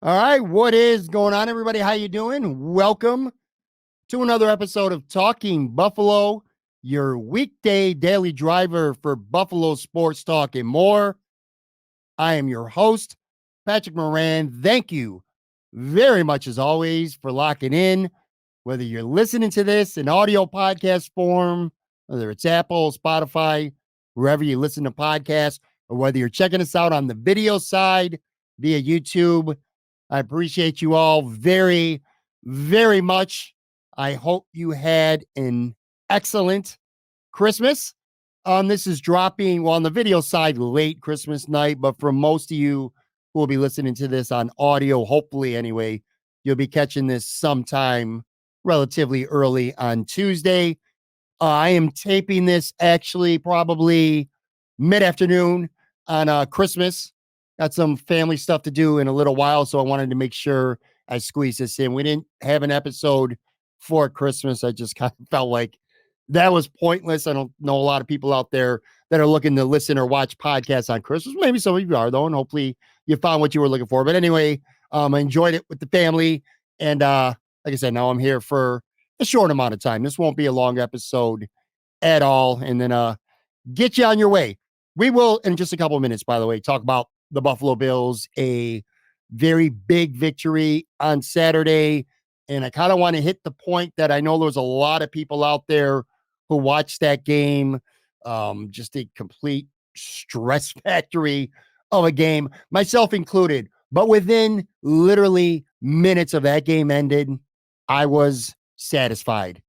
All right, what is going on, everybody? How you doing? Welcome to another episode of Talking Buffalo, your weekday daily driver for Buffalo sports talk and more. I am your host, Patrick Moran. Thank you very much, as always, for locking in. Whether you're listening to this in audio podcast form, whether it's Apple, Spotify, wherever you listen to podcasts, or whether you're checking us out on the video side via YouTube, I appreciate you all very, very much. I hope you had an excellent Christmas. This is dropping, well, on the video side, late Christmas night, but for most of you who will be listening to this on audio, hopefully anyway, you'll be catching this sometime relatively early on Tuesday. I am taping this actually probably mid-afternoon on Christmas. Got some family stuff to do in a little while, so I wanted to make sure I squeezed this in. We didn't have an episode for Christmas. I just kind of felt like that was pointless. I don't know a lot of people out there that are looking to listen or watch podcasts on Christmas. Maybe some of you are, though, and hopefully you found what you were looking for. But anyway, I enjoyed it with the family. And like I said, now I'm here for a short amount of time. This won't be a long episode at all. And then get you on your way. We will, in just a couple of minutes, by the way, talk about the Buffalo Bills, a very big victory on Saturday. And I kind of want to hit the point that I know there's a lot of people out there who watched that game. Just a complete stress factory of a game, myself included. But within literally minutes of that game ended, I was satisfied,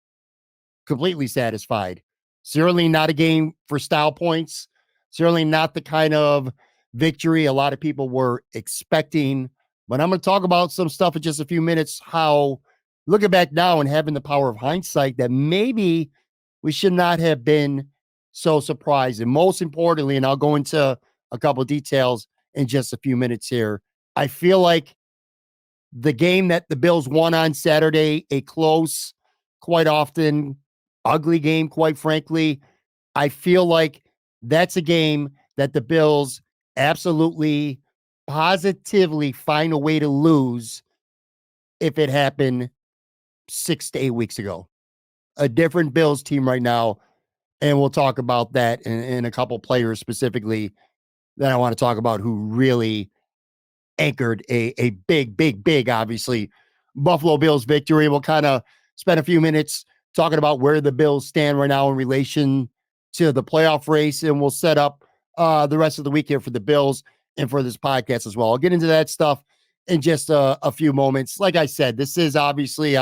completely satisfied. Certainly not a game for style points. Certainly not the kind of victory a lot of people were expecting. But I'm going to talk about some stuff in just a few minutes, how looking back now and having the power of hindsight that maybe we should not have been so surprised. And most importantly, and I'll go into a couple of details in just a few minutes here, I feel like the game that the Bills won on Saturday, a close, quite often ugly game, quite frankly, I feel like that's a game that the Bills absolutely, positively find a way to lose if it happened 6 to 8 weeks ago. A different Bills team right now. And we'll talk about that in a couple players specifically that I want to talk about who really anchored a big, obviously, Buffalo Bills victory. We'll kind of spend a few minutes talking about where the Bills stand right now in relation to the playoff race, and we'll set up the rest of the week here for the Bills and for this podcast as well. I'll get into that stuff in just a few moments. Like I said, this is obviously,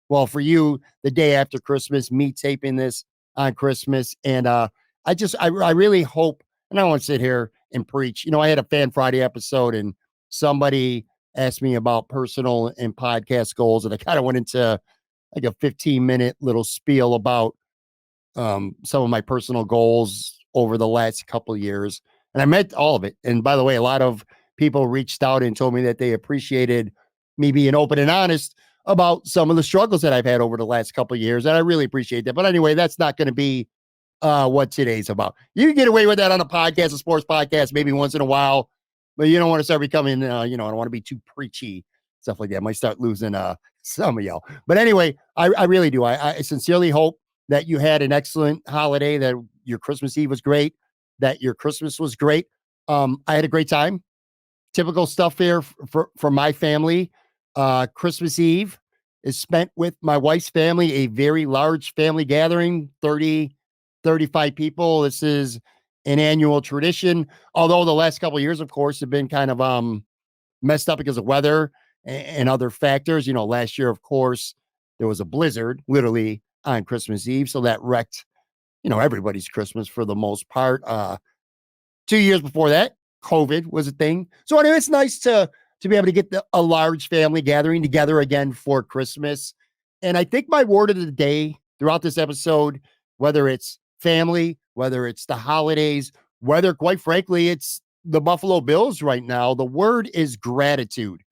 well, for you, the day after Christmas, me taping this on Christmas. And I really hope, and I don't want to sit here and preach. You know, I had a Fan Friday episode and somebody asked me about personal and podcast goals, and I kind of went into like a 15-minute little spiel about some of my personal goals over the last couple of years. And I meant all of it. And by the way, a lot of people reached out and told me that they appreciated me being open and honest about some of the struggles that I've had over the last couple of years. And I really appreciate that. But anyway, that's not going to be what today's about. You can get away with that on a podcast, a sports podcast, maybe once in a while, but you don't want to start becoming, I don't want to be too preachy, stuff like that. I might start losing some of y'all. But anyway, I really do. I sincerely hope that you had an excellent holiday, that your Christmas Eve was great, that your Christmas was great. I had a great time. Typical stuff here for my family. Christmas Eve is spent with my wife's family, a very large family gathering, 30, 35 people. This is an annual tradition, although the last couple of years, of course, have been kind of messed up because of weather and other factors. You know, last year, of course, there was a blizzard literally on Christmas Eve, so that wrecked, everybody's Christmas for the most part. 2 years before that, COVID was a thing. So anyway, it's nice to be able to get a large family gathering together again for Christmas. And I think my word of the day throughout this episode, whether it's family, whether it's the holidays, whether, quite frankly, it's the Buffalo Bills right now, the word is gratitude.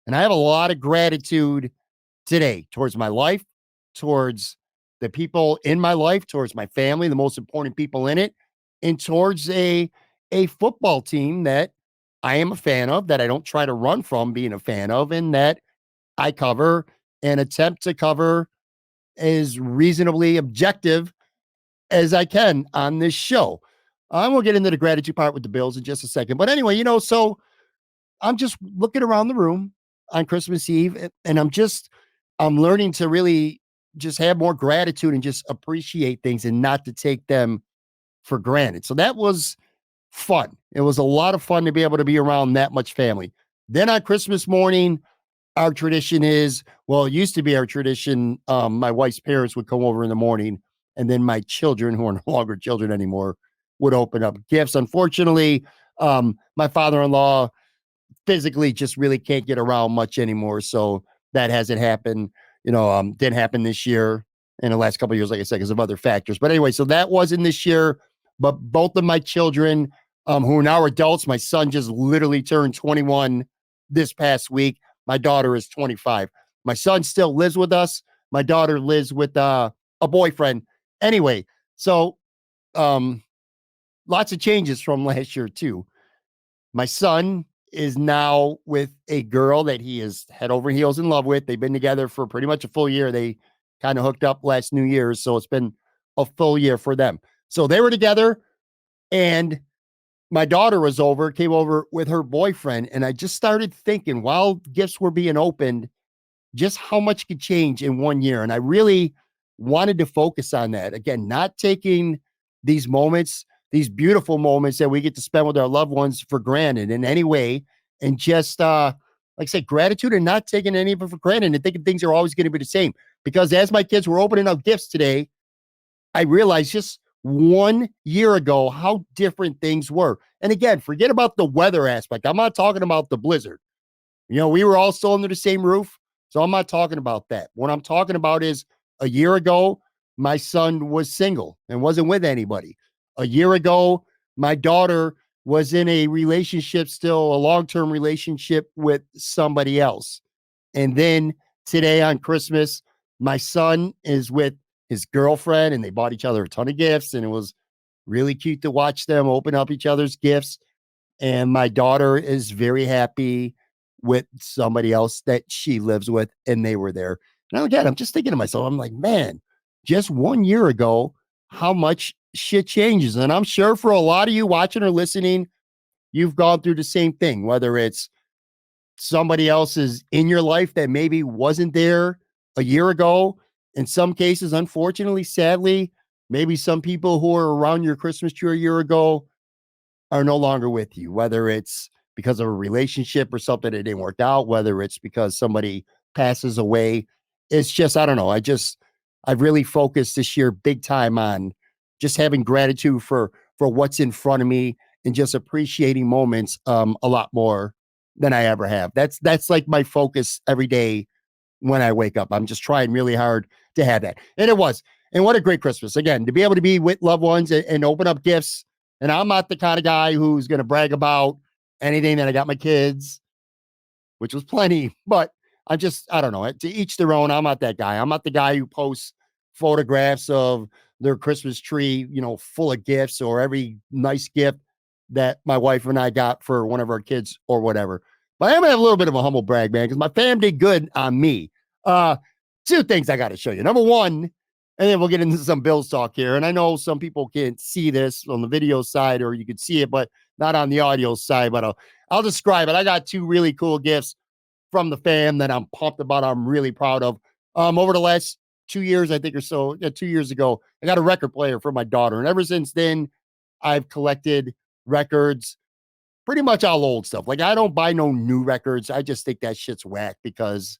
And I have a lot of gratitude today towards my life, towards the people in my life, towards my family, the most important people in it, and towards a football team that I am a fan of, that I don't try to run from being a fan of, and that I cover and attempt to cover as reasonably objective as I can on this show. We'll get into the gratitude part with the Bills in just a second. But anyway, so I'm just looking around the room on Christmas Eve, and I'm learning to really just have more gratitude and just appreciate things and not to take them for granted. So that was fun. It was a lot of fun to be able to be around that much family. Then on Christmas morning, our tradition is, well, it used to be our tradition. My wife's parents would come over in the morning, and then my children, who are no longer children anymore, would open up gifts. Unfortunately, my father-in-law physically just really can't get around much anymore. So that hasn't happened. Didn't happen this year, in the last couple of years, like I said, because of other factors. But anyway, so that wasn't this year. But both of my children, who are now adults, my son just literally turned 21 this past week. My daughter is 25. My son still lives with us. My daughter lives with a boyfriend. Anyway, so lots of changes from last year too. My son is now with a girl that he is head over heels in love with. They've been together for pretty much a full year. They kind of hooked up last New Year's, so it's been a full year for them. So they were together, and my daughter came over with her boyfriend, and I just started thinking while gifts were being opened, just how much could change in 1 year. And I really wanted to focus on that. Again, not taking these moments, these beautiful moments that we get to spend with our loved ones for granted in any way. And just, like I said, gratitude, and not taking any of it for granted and thinking things are always going to be the same. Because as my kids were opening up gifts today, I realized just 1 year ago how different things were. And again, forget about the weather aspect. I'm not talking about the blizzard. We were all still under the same roof. So I'm not talking about that. What I'm talking about is, a year ago, my son was single and wasn't with anybody. A year ago, my daughter was in a relationship, still a long-term relationship with somebody else. And then today on Christmas, my son is with his girlfriend, and they bought each other a ton of gifts, and it was really cute to watch them open up each other's gifts. And my daughter is very happy with somebody else that she lives with, and they were there. Now, again, I'm just thinking to myself, I'm like, man, just 1 year ago, how much shit changes. And I'm sure for a lot of you watching or listening, you've gone through the same thing, whether it's somebody else is in your life that maybe wasn't there a year ago. In some cases, unfortunately, sadly, maybe some people who were around your Christmas tree a year ago are no longer with you, whether it's because of a relationship or something that didn't work out, whether it's because somebody passes away. It's just, I don't know. I've really focused this year big time on just having gratitude for what's in front of me, and just appreciating moments a lot more than I ever have. That's like my focus every day when I wake up. I'm just trying really hard to have that. And it was. And what a great Christmas. Again, to be able to be with loved ones and open up gifts. And I'm not the kind of guy who's going to brag about anything that I got my kids, which was plenty, but I don't know. To each their own. I'm not that guy. I'm not the guy who posts photographs of their Christmas tree, full of gifts, or every nice gift that my wife and I got for one of our kids or whatever. But I'm gonna have a little bit of a humble brag, man, because my fam did good on me. Two things I got to show you. Number one, and then we'll get into some Bills talk here. And I know some people can't see this on the video side, or you could see it, but not on the audio side. But I'll describe it. I got two really cool gifts from the fam that I'm pumped about. I'm really proud of. Over the last 2 years, I think, or so, 2 years ago, I got a record player for my daughter. And ever since then, I've collected records, pretty much all old stuff. Like, I don't buy no new records. I just think that shit's whack, because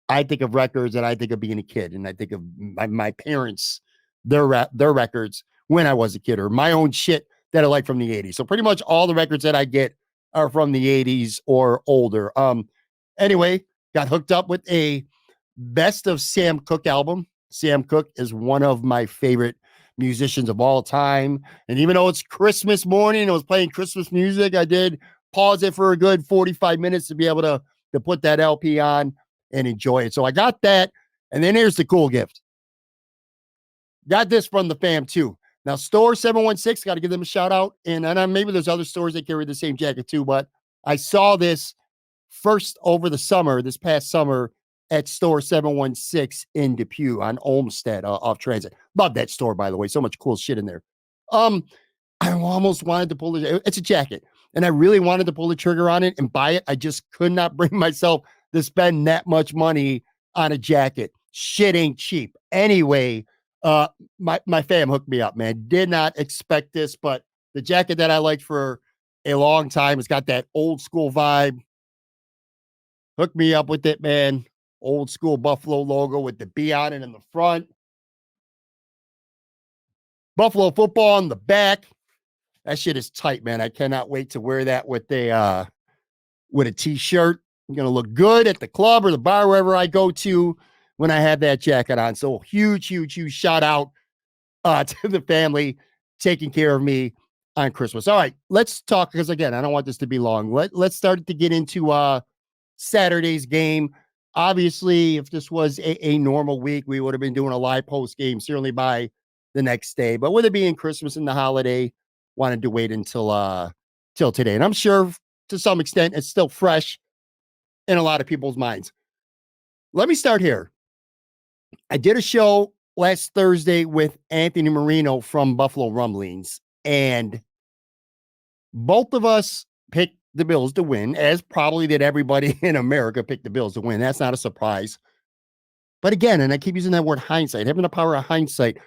I think of records and I think of being a kid, and I think of my parents, their records when I was a kid, or my own shit that I like from the 80s. So pretty much all the records that I get are from the 80s or older. Anyway, got hooked up with a Best of Sam Cooke album. Sam Cooke is one of my favorite musicians of all time. And even though it's Christmas morning, I was playing Christmas music, I did pause it for a good 45 minutes to be able to put that LP on and enjoy it. So I got that. And then here's the cool gift. Got this from the fam too. Now, Store 716, got to give them a shout out. And maybe there's other stores that carry the same jacket too, but I saw this first over the summer, this past summer, at store 716 in Depew on Olmsted off Transit. Love that store, by the way. So much cool shit in there. Um, I almost wanted to pull it. It's a jacket, and I really wanted to pull the trigger on it and buy it. I just could not bring myself to spend that much money on a jacket. Shit ain't cheap. Anyway, my fam hooked me up, man. Did not expect this, but the jacket that I liked for a long time, it's got that old school vibe. Hooked me up with it, man. Old school Buffalo logo with the B on it in the front. Buffalo football on the back. That shit is tight, man. I cannot wait to wear that with a t-shirt. I'm gonna look good at the club or the bar, wherever I go to when I have that jacket on. So huge, huge, huge shout out to the family taking care of me on Christmas. All right, let's talk, because again, I don't want this to be long. Let's start to get into Saturday's game. Obviously, if this was a normal week, we would have been doing a live post game certainly by the next day. But with it being Christmas and the holiday, wanted to wait until till today. And I'm sure to some extent it's still fresh in a lot of people's minds. Let me start here. I did a show last Thursday with Anthony Marino from Buffalo Rumblings, and both of us picked the Bills to win, as probably did everybody in America picked the Bills to win. That's not a surprise. But again, and I keep using that word hindsight, having the power of hindsight,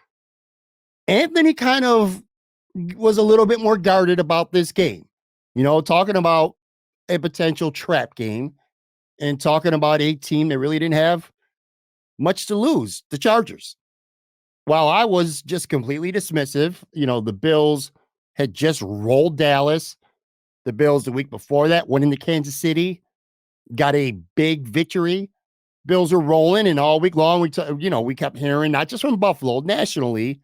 Anthony kind of was a little bit more guarded about this game, talking about a potential trap game and talking about a team that really didn't have much to lose, the Chargers. While I was just completely dismissive, the Bills had just rolled Dallas. The Bills the week before that went into Kansas City, got a big victory. Bills are rolling, and all week long we kept hearing, not just from Buffalo, nationally,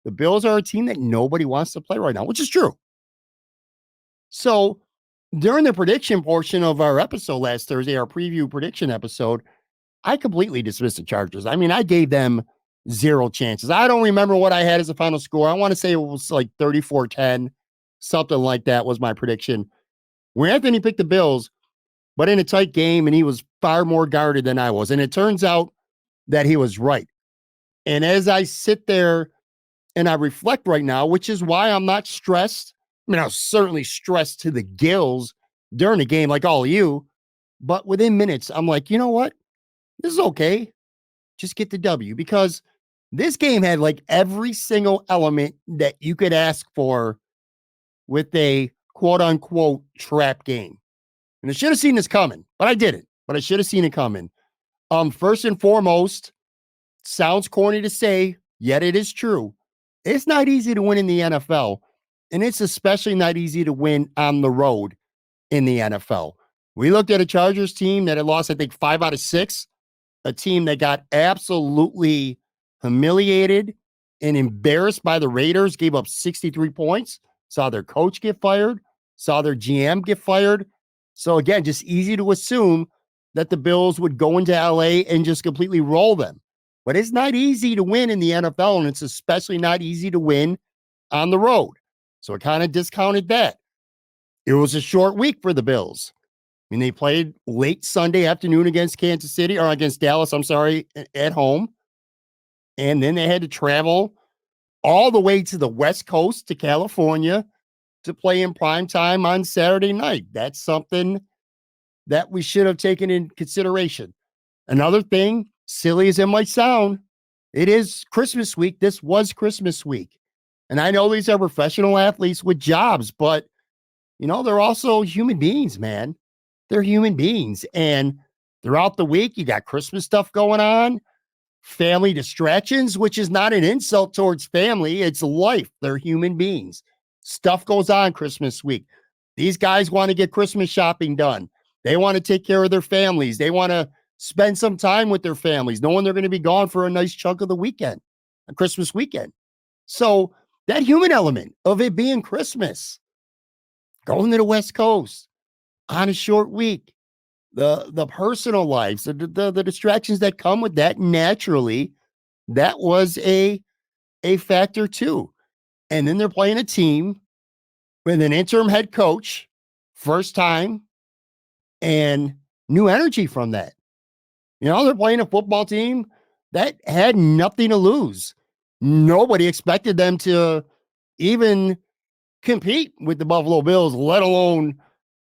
the Bills are a team that nobody wants to play right now, which is true. So during the prediction portion of our episode last Thursday, our preview prediction episode, I completely dismissed the Chargers. I mean, I gave them zero chances. I don't remember what I had as a final score. I want to say it was like 34-10, something like that was my prediction. Where Anthony picked the Bills, but in a tight game, and he was far more guarded than I was. And it turns out that he was right. And as I sit there and I reflect right now, which is why I'm not stressed. I mean, I was certainly stressed to the gills during the game, like all of you. But within minutes, I'm like, you know what? This is okay. Just get the W, because this game had like every single element that you could ask for with a quote unquote trap game. And I should have seen this coming, but I didn't. But I should have seen it coming. First and foremost, sounds corny to say, yet it is true. It's not easy to win in the NFL, and it's especially not easy to win on the road in the NFL. We looked at a Chargers team that had lost, I think, 5 out of 6, a team that got absolutely humiliated and embarrassed by the Raiders, gave up 63 points, saw their coach get fired, saw their GM get fired. So again, just easy to assume that the Bills would go into LA and just completely roll them. But it's not easy to win in the NFL, and it's especially not easy to win on the road. So it kind of discounted that. It was a short week for the Bills. I mean, they played late Sunday afternoon against Kansas City, or against Dallas, I'm sorry, at home. And then they had to travel all the way to the West Coast, to California, to play in prime time on Saturday night. That's something that we should have taken in consideration. Another thing, silly as it might sound, it is Christmas week. This was Christmas week. And I know these are professional athletes with jobs, but, they're also human beings, man. They're human beings. And throughout the week, you got Christmas stuff going on, family distractions, which is not an insult towards family. It's life. They're human beings. Stuff goes on Christmas week. These guys want to get Christmas shopping done. They want to take care of their families. They want to spend some time with their families, knowing they're going to be gone for a nice chunk of the weekend, a Christmas weekend. So that human element of it being Christmas, going to the West Coast on a short week, the personal lives, the distractions that come with that, naturally, that was a factor too. And then they're playing a team with an interim head coach, first time and new energy from that. They're playing a football team that had nothing to lose. Nobody expected them to even compete with the Buffalo Bills, let alone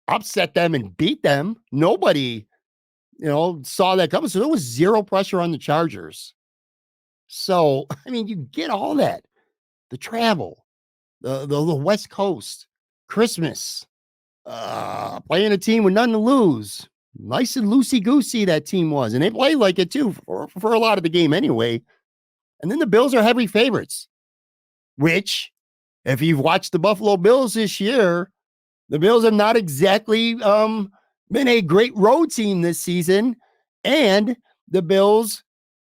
upset them and beat them. Nobody, saw that coming. So there was zero pressure on the Chargers. So, I mean, you get all that. The travel, the West Coast, Christmas, playing a team with nothing to lose. Nice and loosey goosey that team was, and they played like it too for a lot of the game anyway. And then the Bills are heavy favorites, which, if you've watched the Buffalo Bills this year, the Bills have not exactly been a great road team this season, and the Bills,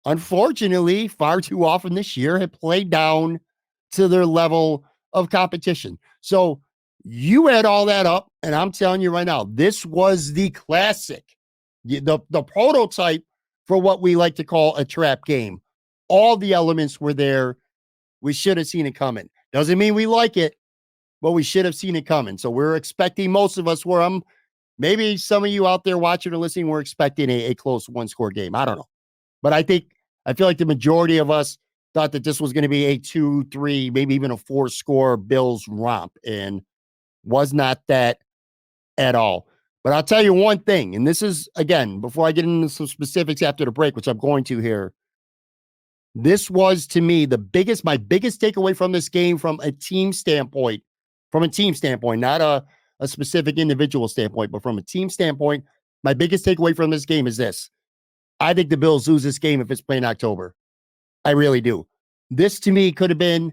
unfortunately, far too often this year have played down to their level of competition. So you add all that up, and I'm telling you right now, this was the classic, the prototype for what we like to call a trap game. All the elements were there. We should have seen it coming. Doesn't mean we like it, but we should have seen it coming. So we're expecting, most of us were, maybe some of you out there watching or listening were expecting a close one-score game. I don't know. But I feel like the majority of us thought that this was going to be a 2-3, maybe even a 4-score Bills romp, and was not that at all. But I'll tell you one thing, and this is, again, before I get into some specifics after the break, which I'm going to here, this was, to me, my biggest takeaway from this game from a team standpoint, not a specific individual standpoint, but from a team standpoint, my biggest takeaway from this game is this. I think the Bills lose this game if it's played in October. I really do. This, to me, could have been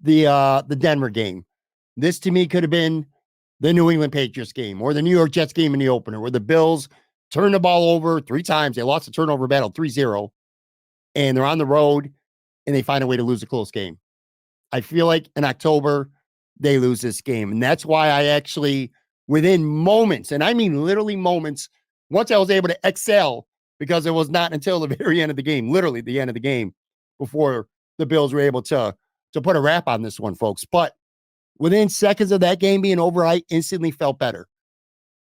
the Denver game. This, to me, could have been the New England Patriots game or the New York Jets game in the opener, where the Bills turned the ball over 3 times. They lost the turnover battle 3-0, and they're on the road, and they find a way to lose a close game. I feel like in October, they lose this game. And that's why I actually, within moments, and I mean literally moments, once I was able to excel, because it was not until the very end of the game, literally the end of the game, before the Bills were able to put a wrap on this one, folks. But within seconds of that game being over, I instantly felt better.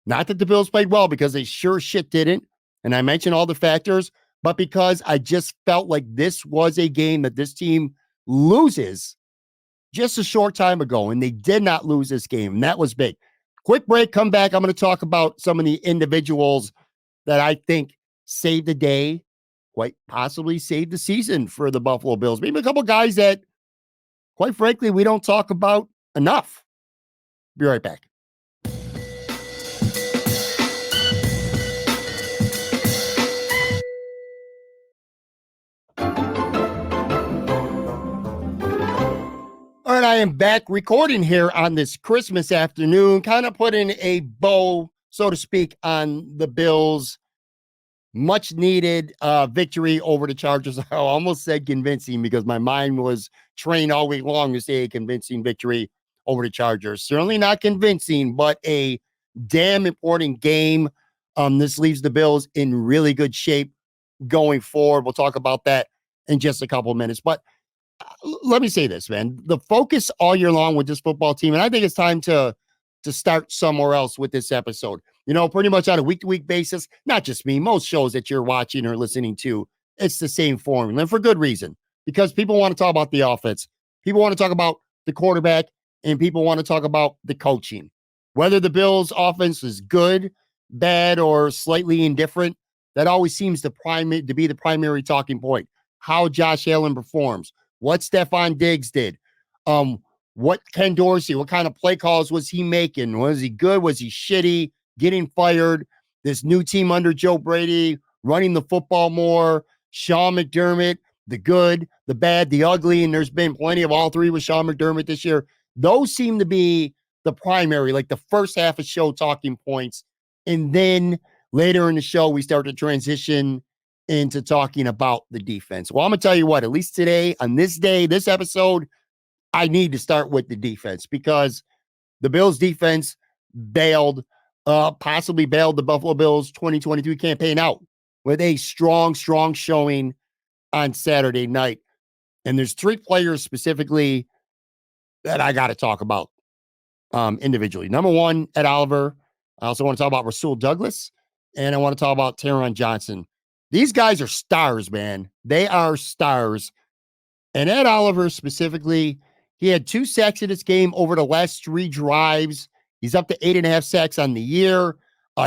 Not that the Bills played well, because they sure shit didn't. And I mentioned all the factors, but because I just felt like this was a game that this team loses just a short time ago, and they did not lose this game. And that was big. Quick break, come back. I'm going to talk about some of the individuals that I think saved the day, quite possibly saved the season for the Buffalo Bills. Maybe a couple guys that, quite frankly, we don't talk about enough. Be right back. All right, I am back recording here on this Christmas afternoon, kind of putting a bow, so to speak, on the Bills' much needed victory over the Chargers. I almost said convincing, because my mind was trained all week long to say a convincing victory over the Chargers. Certainly not convincing, but a damn important game. This leaves the Bills in really good shape going forward. We'll talk about that in just a couple of minutes. But let me say this, man. The focus all year long with this football team, and I think it's time to start somewhere else with this episode. Pretty much on a week-to-week basis, not just me, most shows that you're watching or listening to, it's the same formula, and for good reason, because people want to talk about the offense. People want to talk about the quarterback, and people want to talk about the coaching. Whether the Bills' offense is good, bad, or slightly indifferent, that always seems to be the primary talking point. How Josh Allen performs, what Stephon Diggs did, what Ken Dorsey, what kind of play calls was he making? Was he good? Was he shitty? Getting fired? This new team under Joe Brady, running the football more, Sean McDermott, the good, the bad, the ugly, and there's been plenty of all three with Sean McDermott this year. Those seem to be the primary, like the first half of show talking points. And then later in the show, we start to transition into talking about the defense. Well, I'm going to tell you what, at least today, on this day, this episode, I need to start with the defense, because the Bills defense possibly bailed the Buffalo Bills 2023 campaign out with a strong showing on Saturday night. And there's 3 players specifically that I got to talk about individually. Number one, Ed Oliver. I also want to talk about Rasul Douglas, and I want to talk about Taron Johnson. These guys are stars, man. They are stars. And Ed Oliver specifically, he had 2 sacks in this game over the last 3 drives. He's up to 8.5 sacks on the year.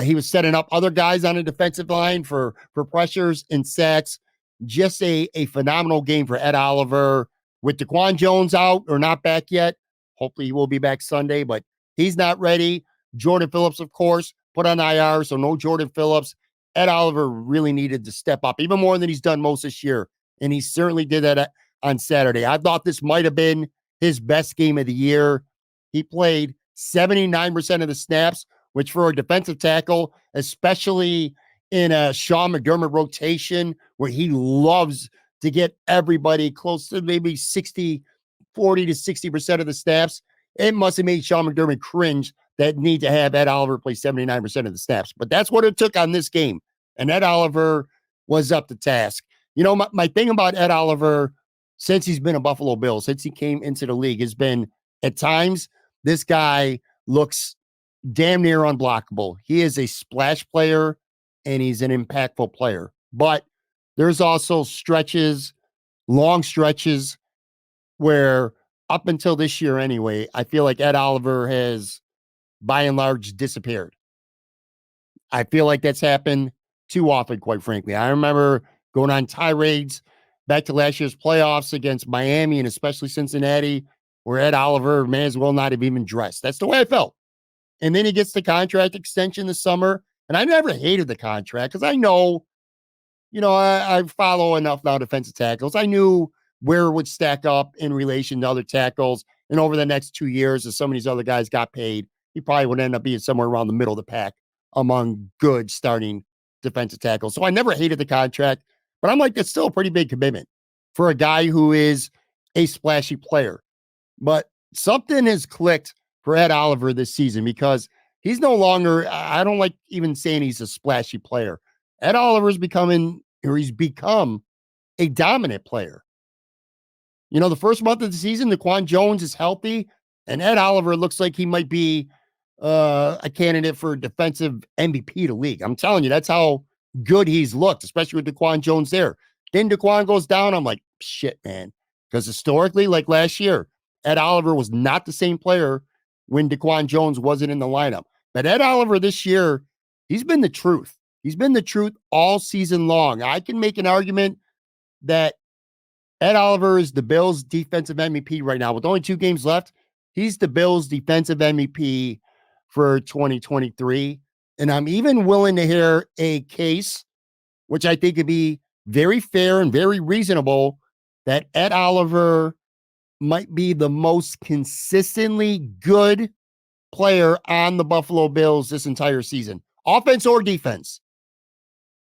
He was setting up other guys on the defensive line for pressures and sacks. Just a phenomenal game for Ed Oliver. With DaQuan Jones out or not back yet, hopefully he will be back Sunday, but he's not ready. Jordan Phillips, of course, put on IR, so no Jordan Phillips. Ed Oliver really needed to step up, even more than he's done most this year, and he certainly did that on Saturday. I thought this might have been his best game of the year. He played 79% of the snaps, which for a defensive tackle, especially in a Sean McDermott rotation where he loves to get everybody close to maybe 40 to 60% of the snaps, it must have made Sean McDermott cringe that need to have Ed Oliver play 79% of the snaps. But that's what it took on this game. And Ed Oliver was up to task. You know, my thing about Ed Oliver since he's been a Buffalo Bill, since he came into the league, has been at times this guy looks damn near unblockable. He is a splash player and he's an impactful player. But there's also stretches, long stretches, where up until this year anyway, I feel like Ed Oliver has by and large disappeared. I feel like that's happened too often, quite frankly. I remember going on tirades back to last year's playoffs against Miami and especially Cincinnati, where Ed Oliver may as well not have even dressed. That's the way I felt. And then he gets the contract extension this summer. And I never hated the contract because I know, I follow enough now defensive tackles. I knew where it would stack up in relation to other tackles. And over the next 2 years, as some of these other guys got paid, he probably would end up being somewhere around the middle of the pack among good starting defensive tackles. So I never hated the contract, but I'm like, that's still a pretty big commitment for a guy who is a splashy player. But something has clicked for Ed Oliver this season because he's no longer, I don't like even saying he's a splashy player. Ed Oliver's he's become a dominant player. You know, the first month of the season, DaQuan Jones is healthy, and Ed Oliver looks like he might be a candidate for defensive MVP of the league. I'm telling you, that's how good he's looked, especially with DaQuan Jones there. Then DaQuan goes down. I'm like, shit, man. Because historically, like last year, Ed Oliver was not the same player when DaQuan Jones wasn't in the lineup. But Ed Oliver this year, he's been the truth. He's been the truth all season long. I can make an argument that Ed Oliver is the Bills' defensive MVP right now. With only 2 games left, he's the Bills' defensive MVP for 2023. And I'm even willing to hear a case, which I think would be very fair and very reasonable, that Ed Oliver might be the most consistently good player on the Buffalo Bills this entire season, offense or defense.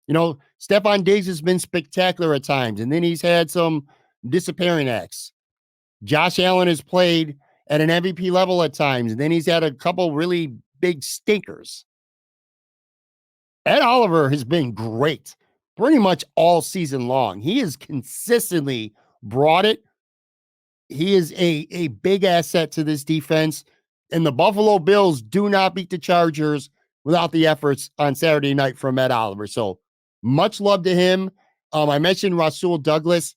You know, Stephon Diggs has been spectacular at times, and then he's had some disappearing acts. Josh Allen has played at an MVP level at times, and then he's had a couple really big stinkers. Ed Oliver has been great pretty much all season long. He has consistently brought it. He is a big asset to this defense, and the Buffalo Bills do not beat the Chargers without the efforts on Saturday night from Ed Oliver. So much love to him. I mentioned Rasul Douglas.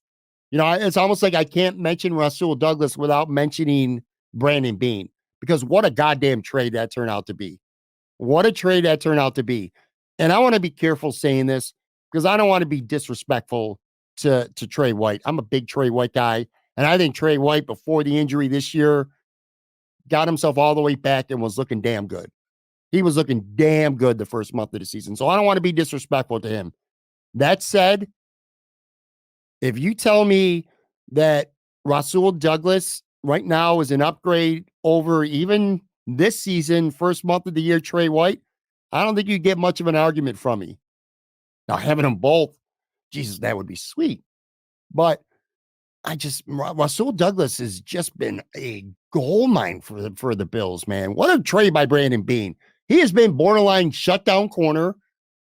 You know, it's almost like I can't mention Rasul Douglas without mentioning Brandon Beane, because what a goddamn trade that turned out to be. What a trade that turned out to be. And I want to be careful saying this because I don't want to be disrespectful to Trey White. I'm a big Trey White guy. And I think Trey White, before the injury this year, got himself all the way back and was looking damn good. He was looking damn good the first month of the season. So I don't want to be disrespectful to him. That said, if you tell me that Rasul Douglas right now is an upgrade over even this season, first month of the year, Trey White, I don't think you get much of an argument from me. Now, having them both, Jesus, that would be sweet. But Rasul Douglas has just been a gold mine for the Bills, man. What a trade by Brandon Beane. He has been borderline shutdown corner,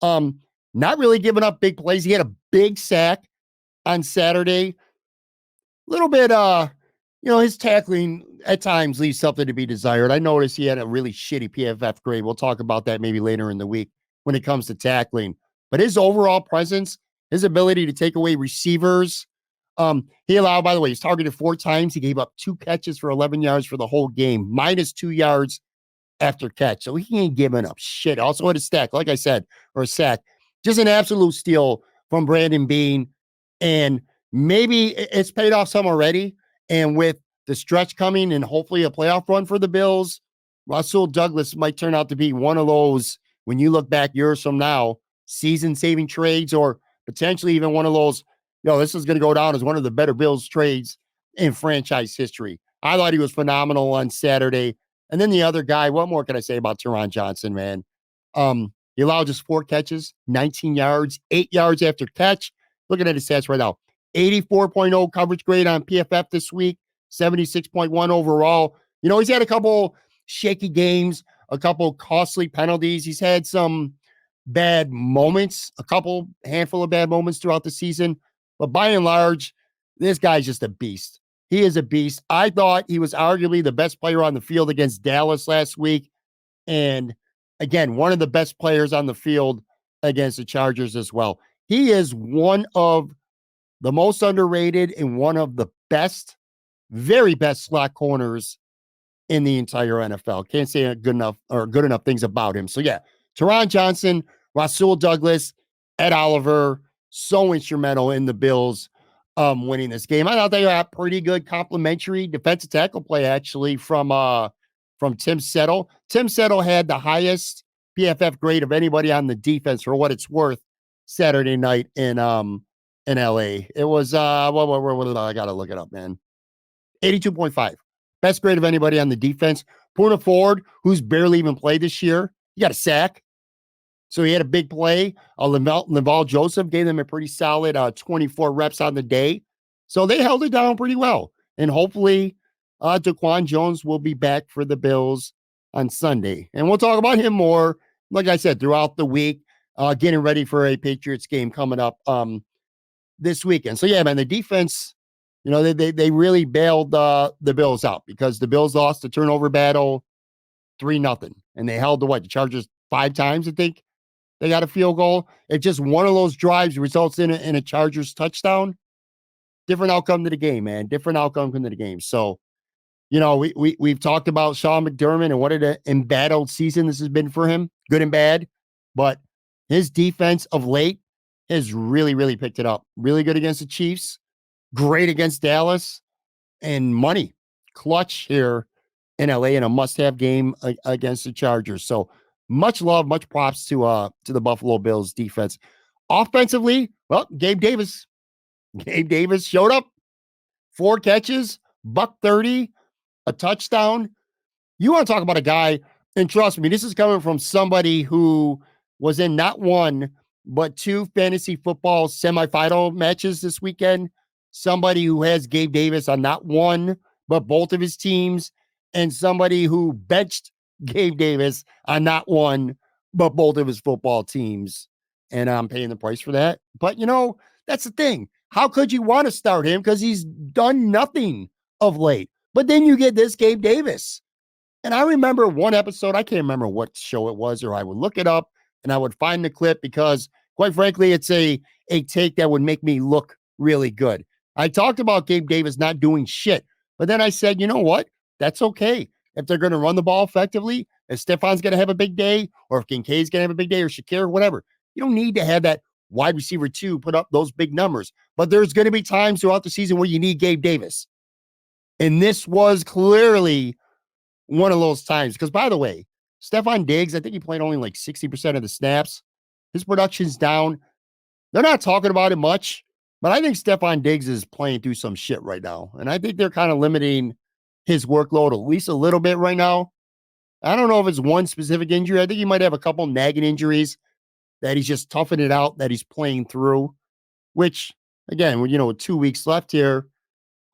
not really giving up big plays. He had a big sack on Saturday. Little bit His tackling at times leaves something to be desired. I noticed he had a really shitty PFF grade. We'll talk about that maybe later in the week when it comes to tackling. But his overall presence, his ability to take away receivers, he allowed, by the way, he's targeted 4 times. He gave up 2 catches for 11 yards for the whole game, minus 2 yards after catch. So he ain't giving up shit. Also had a stack, like I said, or a sack. Just an absolute steal from Brandon Bean. And maybe it's paid off some already. And with the stretch coming and hopefully a playoff run for the Bills, Rasul Douglas might turn out to be one of those, when you look back years from now, season saving trades, or potentially even one of those, this is going to go down as one of the better Bills trades in franchise history. I thought he was phenomenal on Saturday. And then the other guy, what more can I say about Teron Johnson, man? He allowed just 4 catches, 19 yards, 8 yards after catch. Looking at his stats right now, 84.0 coverage grade on PFF this week, 76.1 overall. He's had a couple shaky games, a couple costly penalties. He's had some bad moments, handful of bad moments throughout the season. But by and large, this guy's just a beast. He is a beast. I thought he was arguably the best player on the field against Dallas last week. And again, one of the best players on the field against the Chargers as well. He is one of the most underrated and one of the best, very best slot corners in the entire NFL. Can't say good enough things about him. So yeah, Teron Johnson, Rasul Douglas, Ed Oliver, so instrumental in the Bills winning this game. I thought they had pretty good complimentary defensive tackle play actually from Tim Settle. Tim Settle had the highest PFF grade of anybody on the defense for what it's worth Saturday night in LA. It was what I gotta look it up, man. 82.5. Best grade of anybody on the defense. Poona Ford, who's barely even played this year, he got a sack. So he had a big play. Laval Joseph gave them a pretty solid 24 reps on the day. So they held it down pretty well. And hopefully Daquan Jones will be back for the Bills on Sunday. And we'll talk about him more, like I said, throughout the week, getting ready for a Patriots game coming up this weekend. So yeah, man, the defense, they really bailed the Bills out because the Bills lost the turnover battle 3-0. And they held the Chargers 5 times, I think. They got a field goal. It's just one of those drives results in a Chargers touchdown. Different outcome to the game, man. Different outcome to the game. So, we've talked about Sean McDermott and what an embattled season this has been for him, good and bad. But his defense of late has really, really picked it up. Really good against the Chiefs, great against Dallas, and money clutch here in LA in a must-have game against the Chargers. So much love, much props to the Buffalo Bills defense. Offensively, well, Gabe Davis showed up, 4 catches, $130, a touchdown. You want to talk about a guy, and trust me, this is coming from somebody who was in not one, but 2 fantasy football semifinal matches this weekend. Somebody who has Gabe Davis on not one, but both of his teams, and somebody who benched Gabe Davis on not one, but both of his football teams. And I'm paying the price for that. But, that's the thing. How could you want to start him? Because he's done nothing of late. But then you get this Gabe Davis. And I remember one episode, I can't remember what show it was, or I would look it up and I would find the clip because, quite frankly, it's a take that would make me look really good. I talked about Gabe Davis not doing shit. But then I said, you know what? That's okay. If they're going to run the ball effectively, if Stefan's going to have a big day, or if Kincaid's going to have a big day, or Shakir, or whatever, you don't need to have that wide receiver 2 put up those big numbers. But there's going to be times throughout the season where you need Gabe Davis. And this was clearly one of those times. Because, by the way, Stephon Diggs, I think he played only like 60% of the snaps. His production's down. They're not talking about it much, but I think Stephon Diggs is playing through some shit right now. And I think they're kind of limiting his workload at least a little bit right now. I don't know if it's one specific injury. I think he might have a couple nagging injuries that he's just toughing it out, that he's playing through, which, again, with 2 weeks left here,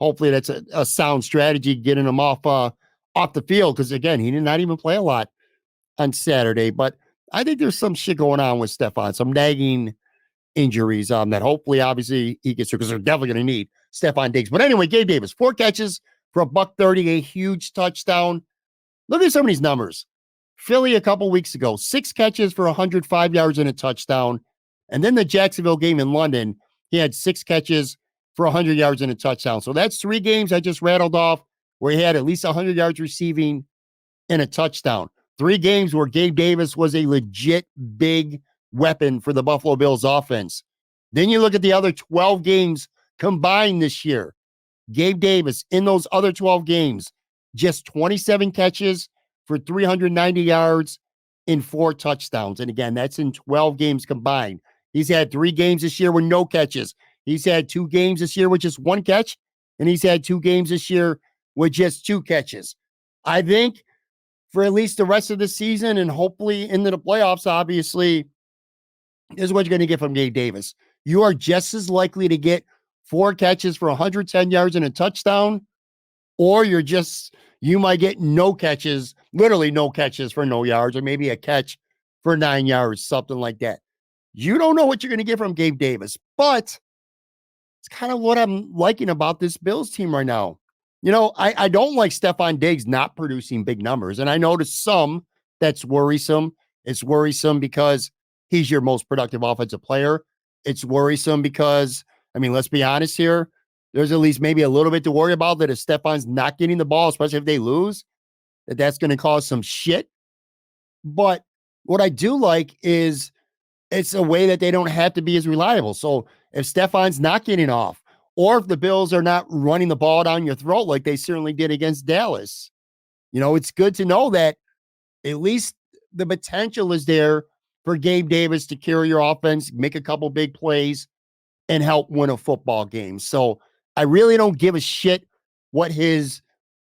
hopefully that's a sound strategy, getting him off the field. Because, again, he did not even play a lot on Saturday. But I think there's some shit going on with Stephon, some nagging injuries that hopefully, obviously, he gets through, because they're definitely going to need Stephon Diggs. But anyway, Gabe Davis, 4 catches, for a buck 30, a huge touchdown. Look at some of these numbers. Philly a couple weeks ago, 6 catches for 105 yards and a touchdown. And then the Jacksonville game in London, he had 6 catches for 100 yards and a touchdown. So that's 3 games I just rattled off where he had at least 100 yards receiving and a touchdown. 3 games where Gabe Davis was a legit big weapon for the Buffalo Bills offense. Then you look at the other 12 games combined this year. Gabe Davis in those other 12 games, just 27 catches for 390 yards in 4 touchdowns. And again, that's in 12 games combined. He's had 3 games this year with no catches. He's had 2 games this year with just 1 catch, and he's had 2 games this year with just 2 catches. I think for at least the rest of the season and hopefully into the playoffs, obviously, this is what you're going to get from Gabe Davis. You are just as likely to get 4 catches for 110 yards and a touchdown, or you might get no catches, literally no catches for no yards, or maybe a catch for 9 yards, something like that. You don't know what you're going to get from Gabe Davis, but it's kind of what I'm liking about this Bills team right now. I don't like Stephon Diggs not producing big numbers. And I know to some that's worrisome. It's worrisome because he's your most productive offensive player. It's worrisome because, let's be honest here. There's at least maybe a little bit to worry about that if Stephon's not getting the ball, especially if they lose, that's going to cause some shit. But what I do like is it's a way that they don't have to be as reliable. So if Stephon's not getting off, or if the Bills are not running the ball down your throat like they certainly did against Dallas, it's good to know that at least the potential is there for Gabe Davis to carry your offense, make a couple big plays, and help win a football game. So I really don't give a shit what his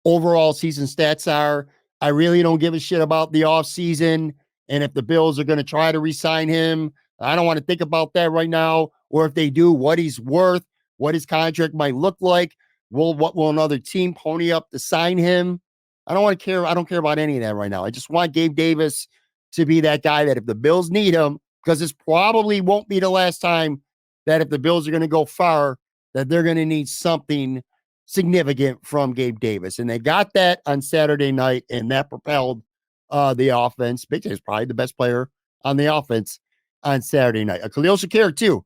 overall season stats are. I really don't give a shit about the offseason. And if the Bills are going to try to re-sign him, I don't want to think about that right now. Or if they do, what he's worth, what his contract might look like. What will another team pony up to sign him? I don't care about any of that right now. I just want Gabe Davis to be that guy that if the Bills need him, because this probably won't be the last time that if the Bills are going to go far, that they're going to need something significant from Gabe Davis. And they got that on Saturday night, and that propelled the offense. Big is probably the best player on the offense on Saturday night. Khalil Shakir, too.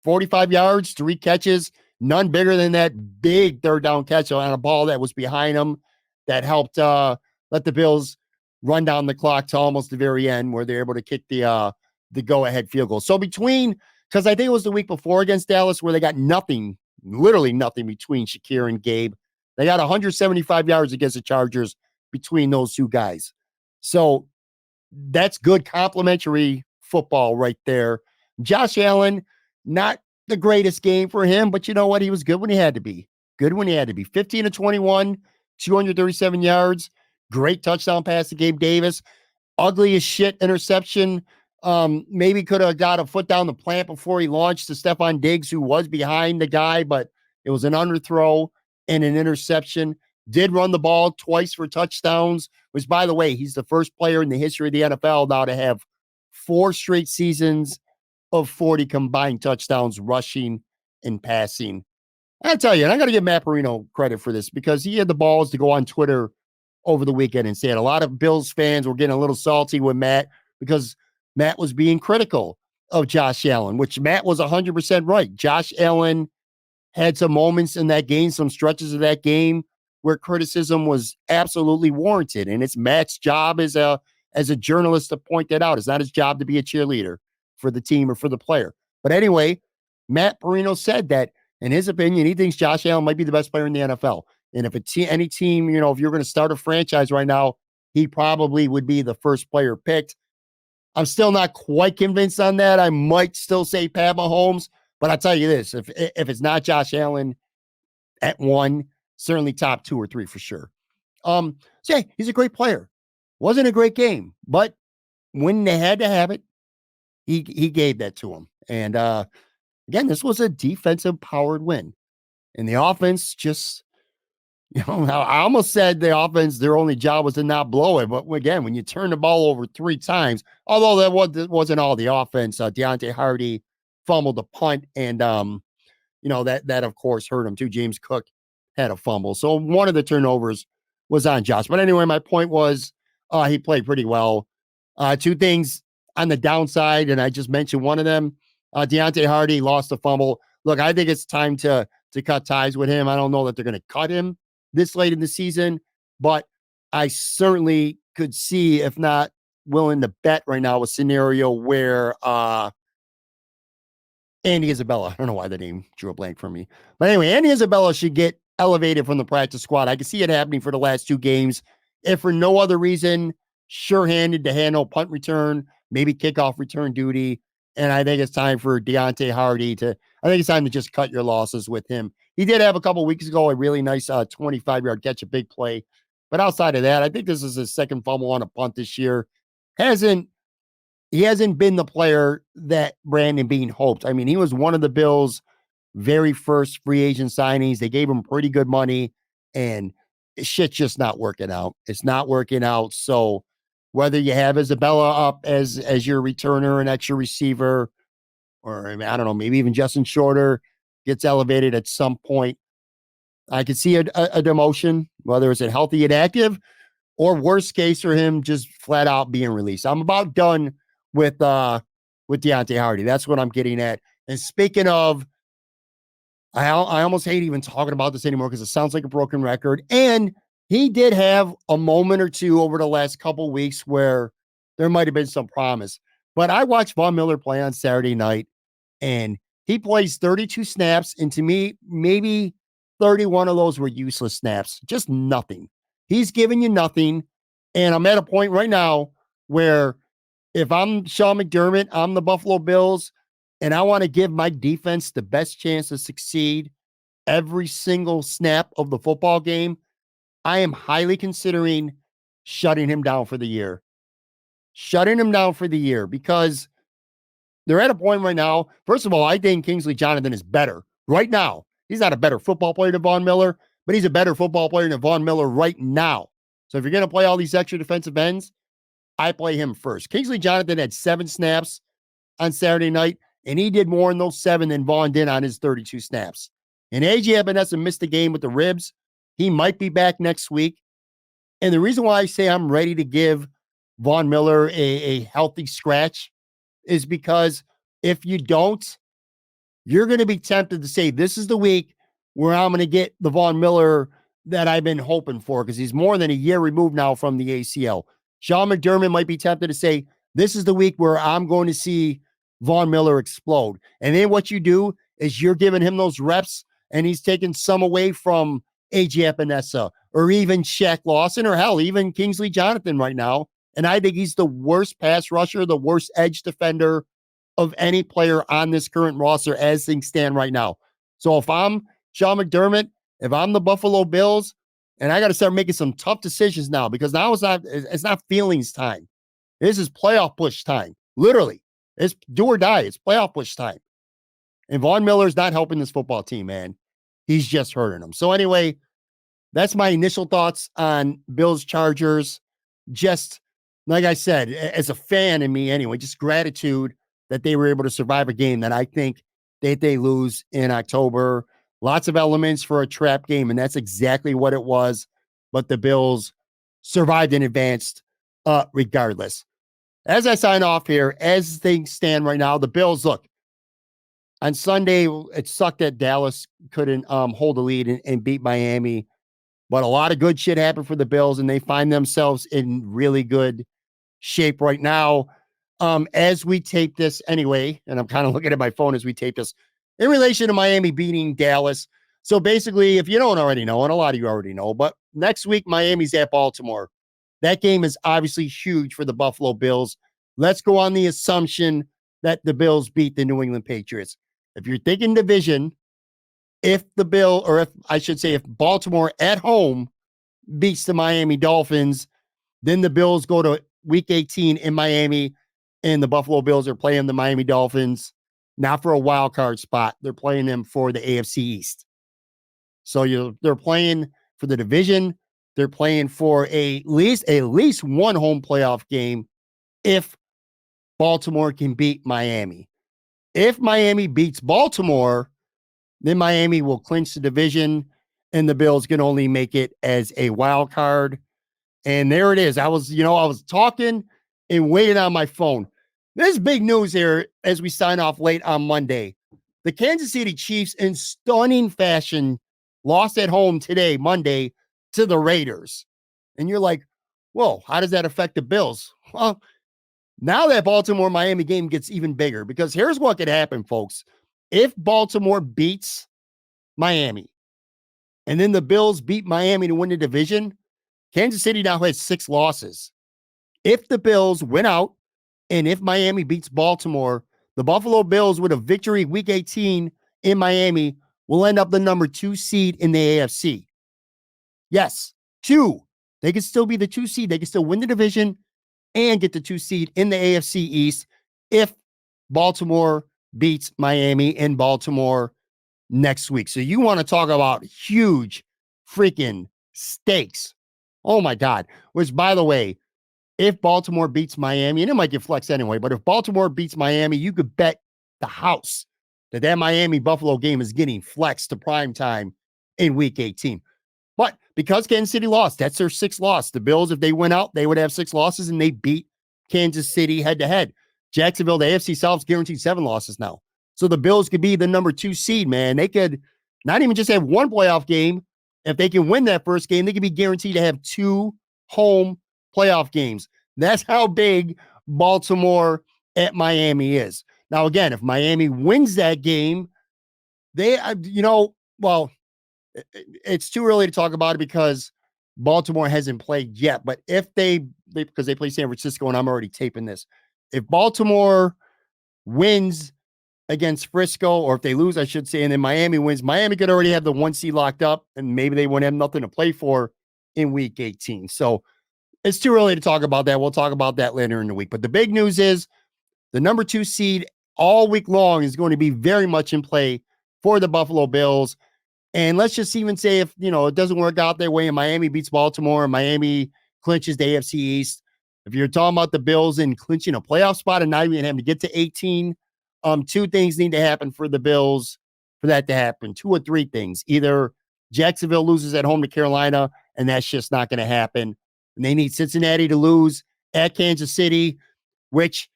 45 yards, 3 catches, none bigger than that big third down catch on a ball that was behind him that helped let the Bills run down the clock to almost the very end where they're able to kick the go-ahead field goal. So because I think it was the week before against Dallas where they got nothing, literally nothing between Shakir and Gabe. They got 175 yards against the Chargers between those 2 guys. So that's good complimentary football right there. Josh Allen, not the greatest game for him, but you know what? He was good when he had to be. 15 to 21, 237 yards. Great touchdown pass to Gabe Davis. Ugly as shit interception. Maybe could have got a foot down the plant before he launched to Stephon Diggs, who was behind the guy, but it was an underthrow and an interception. Did run the ball twice for touchdowns, which, by the way, he's the first player in the history of the NFL now to have 4 straight seasons of 40 combined touchdowns rushing and passing. I tell you, and I got to give Matt Marino credit for this because he had the balls to go on Twitter over the weekend and say it. A lot of Bills fans were getting a little salty with Matt because Matt was being critical of Josh Allen, which Matt was 100% right. Josh Allen had some moments in that game, some stretches of that game where criticism was absolutely warranted. And it's Matt's job as a journalist to point that out. It's not his job to be a cheerleader for the team or for the player. But anyway, Matt Marino said that in his opinion, he thinks Josh Allen might be the best player in the NFL. And if any team, if you're going to start a franchise right now, he probably would be the first player picked. I'm still not quite convinced on that. I might still say Pat Mahomes, but I'll tell you this, if it's not Josh Allen at 1, certainly top 2 or 3 for sure. So yeah, he's a great player. Wasn't a great game, but when they had to have it, he gave that to him. And again, this was a defensive powered win. And the offense just, I almost said the offense, their only job was to not blow it. But again, when you turn the ball over 3 times, although that wasn't all the offense, Deontay Hardy fumbled the punt and, that of course hurt him too. James Cook had a fumble. So one of the turnovers was on Josh. But anyway, my point was he played pretty well. Two things on the downside, and I just mentioned one of them. Deontay Hardy lost a fumble. Look, I think it's time to cut ties with him. I don't know that they're going to cut him this late in the season, but I certainly could see, if not willing to bet right now, a scenario where Andy Isabella. I don't know why the name drew a blank from me. But anyway, Andy Isabella should get elevated from the practice squad. I can see it happening for the last two games. If for no other reason, sure-handed to handle punt return, maybe kickoff return duty. And I think it's time for Deontay Hardy I think it's time to just cut your losses with him. He did have a couple weeks ago a really nice 25-yard catch, a big play. But outside of that, I think this is his second fumble on a punt this year. He hasn't been the player that Brandon Beane hoped. I mean, he was one of the Bills' very first free agent signings. They gave him pretty good money, and shit's just not working out. It's not working out. So whether you have Isabella up as your returner, an extra receiver, or I don't know, maybe even Justin Shorter gets elevated at some point, I could see a demotion, whether it's a healthy and active, or worst case for him, just flat out being released. I'm about done with Deontay Hardy. That's what I'm getting at. And speaking of, I almost hate even talking about this anymore because it sounds like a broken record. And he did have a moment or two over the last couple weeks where there might have been some promise. But I watched Von Miller play on Saturday night, and he plays 32 snaps. And to me, maybe 31 of those were useless snaps, just nothing. He's giving you nothing. And I'm at a point right now where if I'm Sean McDermott, I'm the Buffalo Bills, and I want to give my defense the best chance to succeed every single snap of the football game, I am highly considering shutting him down for the year. Shutting him down for the year because they're at a point right now. First of all, I think Kingsley Jonathan is better right now. He's not a better football player than Von Miller, but he's a better football player than Von Miller right now. So if you're going to play all these extra defensive ends, I play him first. Kingsley Jonathan had 7 snaps on Saturday night, and he did more in those 7 than Vaughn did on his 32 snaps. And A.J. Epenesa missed the game with the ribs. He might be back next week. And the reason why I say I'm ready to give Von Miller a healthy scratch is because if you don't, you're going to be tempted to say, this is the week where I'm going to get the Von Miller that I've been hoping for because he's more than a year removed now from the ACL. Sean McDermott might be tempted to say, this is the week where I'm going to see Von Miller explode. And then what you do is you're giving him those reps and he's taking some away from A.J. Epenesa or even Shaq Lawson or hell, even Kingsley Jonathan right now. And I think he's the worst pass rusher, the worst edge defender of any player on this current roster as things stand right now. So if I'm Sean McDermott, if I'm the Buffalo Bills, and I got to start making some tough decisions now because now it's not feelings time. This is playoff push time. Literally. It's do or die. It's playoff push time. And Von Miller's not helping this football team, man. He's just hurting them. So anyway, that's my initial thoughts on Bills Chargers. Just like I said, as a fan in me anyway, just gratitude that they were able to survive a game that I think they lose in October. Lots of elements for a trap game, and that's exactly what it was. But the Bills survived and advanced regardless. As I sign off here, as things stand right now, the Bills, look, on Sunday, it sucked that Dallas couldn't hold a lead and beat Miami. But a lot of good shit happened for the Bills, and they find themselves in really good shape right now. As we tape this anyway, and I'm kind of looking at my phone as we tape this, in relation to Miami beating Dallas. So basically, if you don't already know, and a lot of you already know, but next week, Miami's at Baltimore. That game is obviously huge for the Buffalo Bills. Let's go on the assumption that the Bills beat the New England Patriots. If you're thinking division, if Baltimore at home beats the Miami Dolphins, then the Bills go to week 18 in Miami, and the Buffalo Bills are playing the Miami Dolphins, not for a wild card spot. They're playing them for the AFC East. So they're playing for the division. They're playing for at least one home playoff game if Baltimore can beat Miami. If Miami beats Baltimore, then Miami will clinch the division and the Bills can only make it as a wild card. And there it is. I was talking and waiting on my phone. There's big news here as we sign off late on Monday. The Kansas City Chiefs, in stunning fashion, lost at home today, Monday, to the Raiders. And you're like, whoa, how does that affect the Bills? Well, now that Baltimore Miami game gets even bigger, because here's what could happen, folks. If Baltimore beats Miami and then the Bills beat Miami to win the division, Kansas City now has 6 losses. If the Bills win out and if Miami beats Baltimore, the Buffalo Bills with a victory week 18 in Miami will end up the number 2 seed in the AFC. Yes, 2. They can still be the 2 seed. They can still win the division and get the 2 seed in the AFC East if Baltimore beats Miami in Baltimore next week. So you want to talk about huge freaking stakes. Oh my God. Which, by the way, if Baltimore beats Miami, and it might get flexed anyway, but if Baltimore beats Miami, you could bet the house that Miami Buffalo game is getting flexed to prime time in week 18. But because Kansas City lost, that's their 6th loss. The Bills, if they went out, they would have 6 losses, and they beat Kansas City head to head. Jacksonville, the AFC South's guaranteed 7 losses now. So the Bills could be the number 2 seed, man. They could not even just have one playoff game. If they can win that first game, they could be guaranteed to have 2 home playoff games. That's how big Baltimore at Miami is. Now, again, if Miami wins that game, they, well, it's too early to talk about it because Baltimore hasn't played yet. But if because they play San Francisco and I'm already taping this, if Baltimore wins against Frisco, or if they lose, I should say, and then Miami wins, Miami could already have the 1 seed locked up, and maybe they won't have nothing to play for in week 18. So it's too early to talk about that. We'll talk about that later in the week. But the big news is the number 2 seed all week long is going to be very much in play for the Buffalo Bills. And let's just even say if, it doesn't work out their way and Miami beats Baltimore and Miami clinches the AFC East, if you're talking about the Bills and clinching a playoff spot and not even having to get to 18, 2 things need to happen for the Bills for that to happen. 2 or 3 things. Either Jacksonville loses at home to Carolina, and that's just not going to happen. And they need Cincinnati to lose at Kansas City, which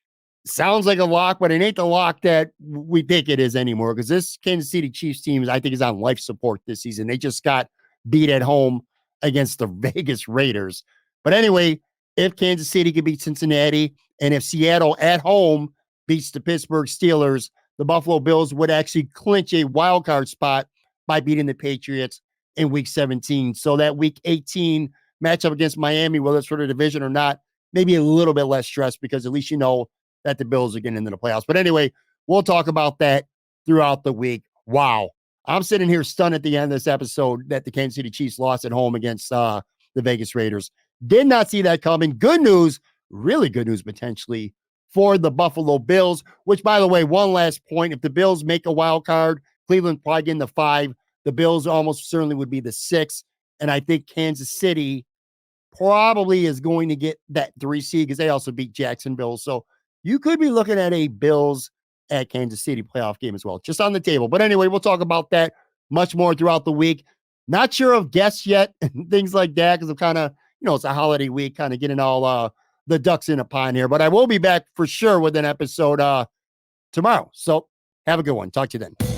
sounds like a lock, but it ain't the lock that we think it is anymore, because this Kansas City Chiefs team, I think, is on life support this season. They just got beat at home against the Vegas Raiders. But anyway, if Kansas City could beat Cincinnati, and if Seattle at home beats the Pittsburgh Steelers, the Buffalo Bills would actually clinch a wild card spot by beating the Patriots in week 17. So that week 18 matchup against Miami, whether it's for the division or not, maybe a little bit less stress, because at least that the Bills are getting into the playoffs. But anyway, we'll talk about that throughout the week. Wow. I'm sitting here stunned at the end of this episode that the Kansas City Chiefs lost at home against the Vegas Raiders. Did not see that coming. Good news, really good news potentially for the Buffalo Bills, which, by the way, one last point, if the Bills make a wild card, Cleveland probably getting the 5. The Bills almost certainly would be the 6. And I think Kansas City probably is going to get that 3 seed because they also beat Jacksonville. So you could be looking at a Bills at Kansas City playoff game as well, just on the table. But anyway, we'll talk about that much more throughout the week. Not sure of guests yet and things like that, because I'm kind of, it's a holiday week, kind of getting all the ducks in a pond here. But I will be back for sure with an episode tomorrow. So have a good one. Talk to you then.